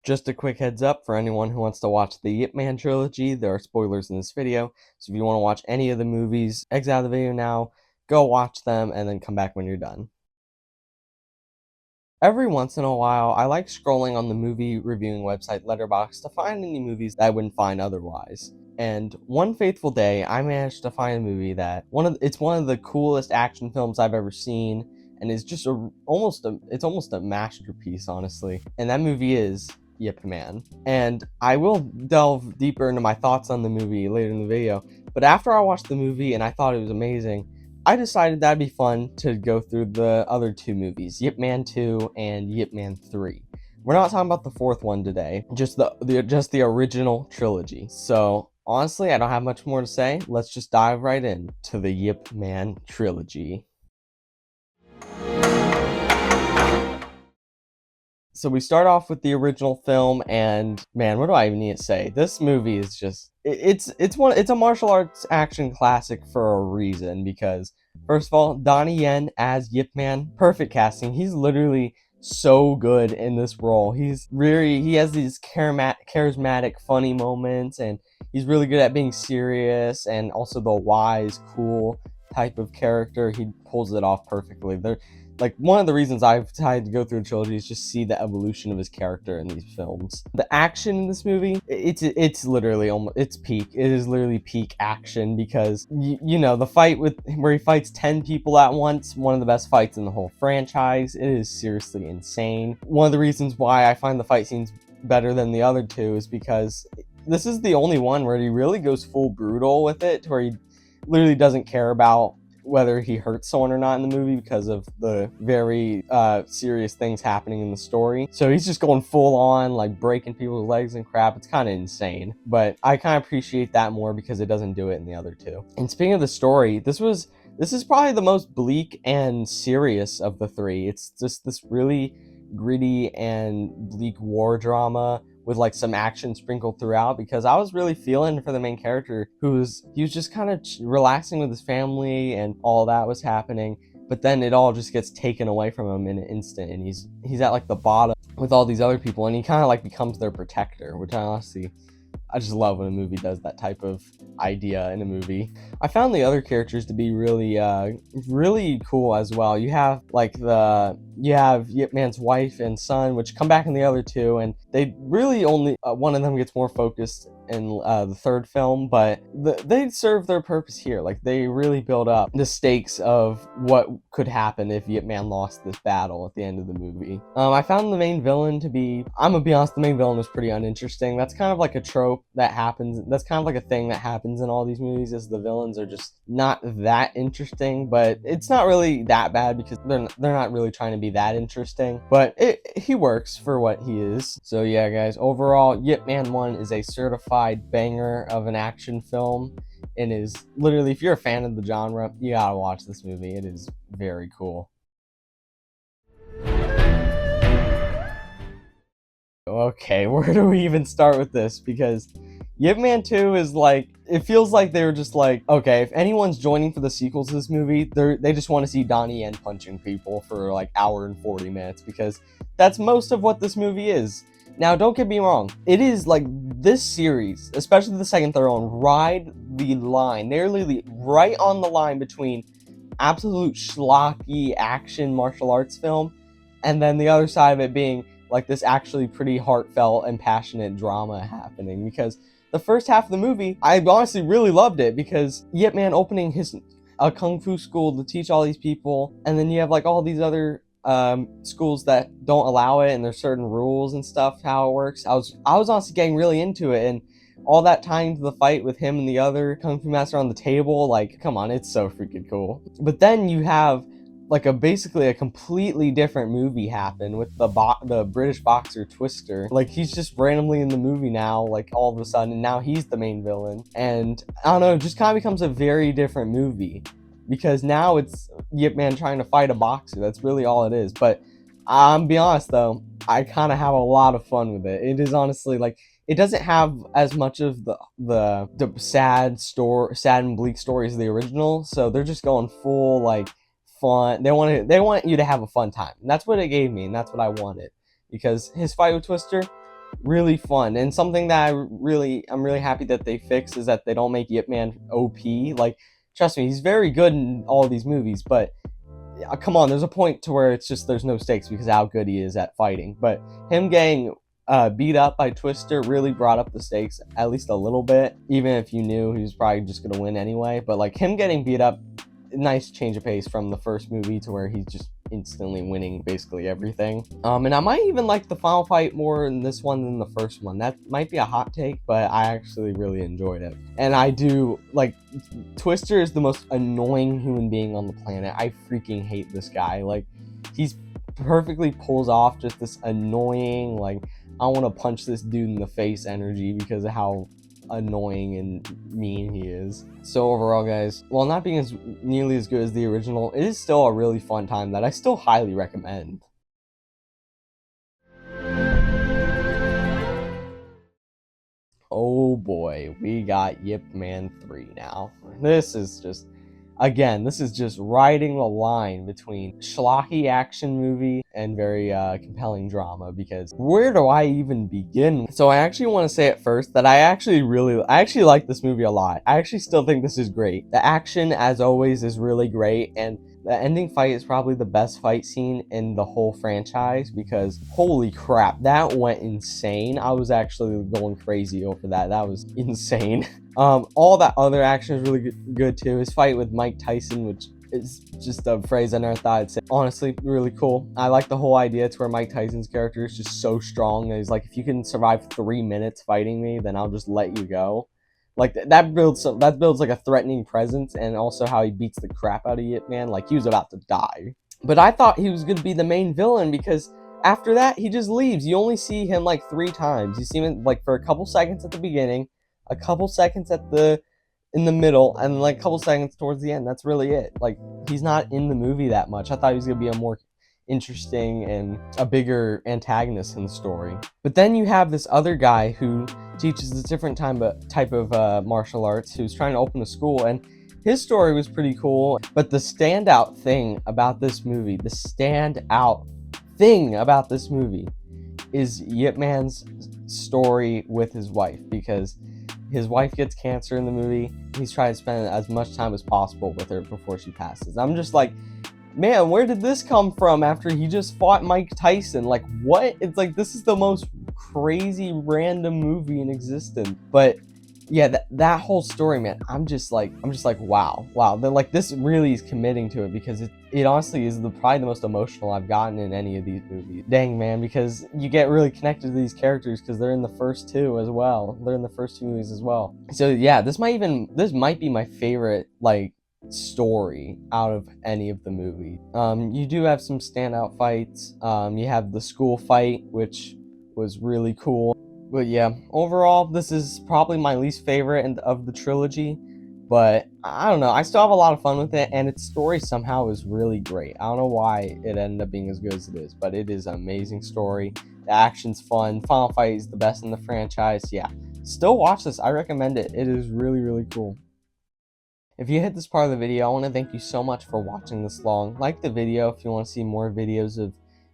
Just a quick heads up for anyone who wants to watch the Yip Man trilogy, there are spoilers in this video, so if you want to watch any of the movies, exit out of the video now, go watch them, and then come back when you're done. Every once in a while, I like scrolling on the movie reviewing website Letterboxd to find any movies that I wouldn't find otherwise. And one fateful day, I managed to find a movie that it's one of the coolest action films I've ever seen, and is just it's almost a masterpiece, honestly. And that movie is Yip Man. And I will delve deeper into my thoughts on the movie later in the video. But after I watched the movie and I thought it was amazing, I decided that'd be fun to go through the other two movies, Yip Man 2 and Yip Man 3. We're not talking about the fourth one today, just the original trilogy. So honestly, I don't have much more to say. Let's just dive right in to the Yip Man trilogy. So we start off with the original film, and man, what do I even need to say? This movie is just it's a martial arts action classic for a reason, because first of all, Donnie Yen as Yip Man, perfect casting. He's literally so good in this role. He has these charismatic, funny moments, and he's really good at being serious and also the wise, cool type of character. He pulls it off perfectly. Like, one of the reasons I've tried to go through a trilogy is just see the evolution of his character in these films. The action in this movie, it's literally almost, it's peak. It is literally peak action, because you know, the fight where he fights 10 people at once, one of the best fights in the whole franchise. It is seriously insane. One of the reasons why I find the fight scenes better than the other two is because this is the only one where he really goes full brutal with it, where he literally doesn't care about whether he hurts someone or not in the movie, because of the very serious things happening in the story. So he's just going full on, like breaking people's legs and crap. It's kind of insane, but I kind of appreciate that more because it doesn't do it in the other two. And speaking of the story, this is probably the most bleak and serious of the three. It's just this really gritty and bleak war drama with like some action sprinkled throughout, because I was really feeling for the main character, he was just kind of relaxing with his family and all that was happening, but then it all just gets taken away from him in an instant, and he's at like the bottom with all these other people, and he kind of like becomes their protector, which I just love when a movie does that type of idea in a movie. I found the other characters to be really cool as well. You have Yip Man's wife and son, which come back in the other two, and they really only one of them gets more focused in the third film, but they serve their purpose here. Like, they really build up the stakes of what could happen if Yip Man lost this battle at the end of the movie. I found the main villain to be, I'm gonna be honest, the main villain was pretty uninteresting. That's kind of like a trope that happens. That's kind of like a thing that happens in all these movies, is the villains are just not that interesting, but it's not really that bad because they're not really trying to be that interesting, but he works for what he is. So yeah, guys, overall, Yip Man 1 is a certified banger of an action film, and is literally, if you're a fan of the genre, you gotta watch this movie. It is very cool. Okay, where do we even start with this? Because Yip Man 2 is like, it feels like they were just like, okay, if anyone's joining for the sequels to this movie, they just want to see Donnie Yen punching people for like hour and 40 minutes, because that's most of what this movie is. Now, don't get me wrong, it is like, this series, especially the second, third one, ride the line. They're literally right on the line between absolute schlocky action martial arts film, and then the other side of it being like this actually pretty heartfelt and passionate drama happening. Because the first half of the movie, I honestly really loved it, because Yip Man opening a kung fu school to teach all these people, and then you have like all these other schools that don't allow it, and there's certain rules and stuff how it works. I was honestly getting really into it, and all that tying to the fight with him and the other kung fu master on the table, like, come on, it's so freaking cool. But then you have like basically a completely different movie happen with the British boxer Twister. Like, he's just randomly in the movie now, like all of a sudden, and now he's the main villain. And I don't know, it just kind of becomes a very different movie, because now it's Yip Man trying to fight a boxer. That's really all it is. But I'm be honest though, I kind of have a lot of fun with it. It is honestly like, it doesn't have as much of the sad and bleak stories as the original. So they're just going full like fun. They want you to have a fun time, and that's what it gave me, and that's what I wanted. Because his fight with Twister, really fun. And something that I'm really happy that they fixed is that they don't make Yip Man OP. Like, trust me, he's very good in all these movies, but come on, there's a point to where it's just there's no stakes because of how good he is at fighting. But him getting beat up by Twister really brought up the stakes at least a little bit, even if you knew he was probably just gonna win anyway. But like him getting beat up, nice change of pace from the first movie to where he's just instantly winning basically everything. And I might even like the final fight more in this one than the first one. That might be a hot take, but I actually really enjoyed it. And I do like Twister is the most annoying human being on the planet. I freaking hate this guy. Like, he's perfectly pulls off just this annoying, like, I want to punch this dude in the face energy because of how annoying and mean he is. So overall, guys, while not being as nearly as good as the original, it is still a really fun time that I still highly recommend. Oh boy, we got Yip Man 3 now. This is just, again, this is just riding the line between schlocky action movie and very compelling drama, because where do I even begin? So I actually want to say at first that I actually like this movie a lot. I actually still think this is great. The action, as always, is really great, and the ending fight is probably the best fight scene in the whole franchise, because holy crap, that went insane. I was actually going crazy over that. That was insane. All that other action is really good too. His fight with Mike Tyson, which is just a phrase I never thought I'd say. Honestly, really cool. I like the whole idea to where Mike Tyson's character is just so strong that he's like, if you can survive 3 minutes fighting me, then I'll just let you go. Like, that builds like a threatening presence, and also how he beats the crap out of Yip Man, like he was about to die. But I thought he was gonna be the main villain, because after that he just leaves. You only see him like 3 times. You see him like for a couple seconds at the beginning, a couple seconds in the middle, and like a couple seconds towards the end. That's really it. Like, he's not in the movie that much. I thought he was gonna be a more interesting and a bigger antagonist in the story. But then you have this other guy who teaches a different type of martial arts, who's trying to open a school, and his story was pretty cool. But the standout thing about this movie, is Yip Man's story with his wife, because his wife gets cancer in the movie. He's trying to spend as much time as possible with her before she passes. I'm just like, man, where did this come from after he just fought Mike Tyson? Like, what? It's like, this is the most crazy random movie in existence. But yeah, that whole story, man, I'm just like, wow. Then like, this really is committing to it, because it honestly is probably the most emotional I've gotten in any of these movies. Dang, man, because you get really connected to these characters because they're in the first 2 as well. They're in the first 2 movies as well. So yeah, this might be my favorite like story out of any of the movies. You do have some standout fights. You have the school fight, which was really cool. But yeah, overall, this is probably my least favorite of the trilogy. But I don't know, I still have a lot of fun with it, and its story somehow is really great. I don't know why it ended up being as good as it is, but it is an amazing story. The action's fun. Final fight is the best in the franchise. Yeah, still watch this. I recommend it. It is really, really cool. If you hit this part of the video, I want to thank you so much for watching this long. Like the video if you want to see more videos of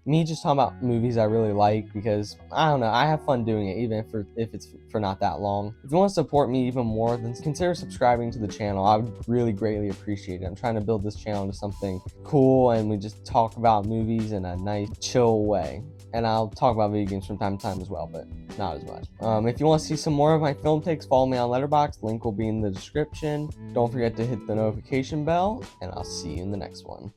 me just talking about movies I really like, because I don't know, I have fun doing it, even if it's for not that long. If you want to support me even more, then consider subscribing to the channel. I would really greatly appreciate it. I'm trying to build this channel into something cool, and we just talk about movies in a nice, chill way. And I'll talk about video games from time to time as well, but not as much. If you want to see some more of my film takes, follow me on Letterboxd. Link will be in the description. Don't forget to hit the notification bell, and I'll see you in the next one.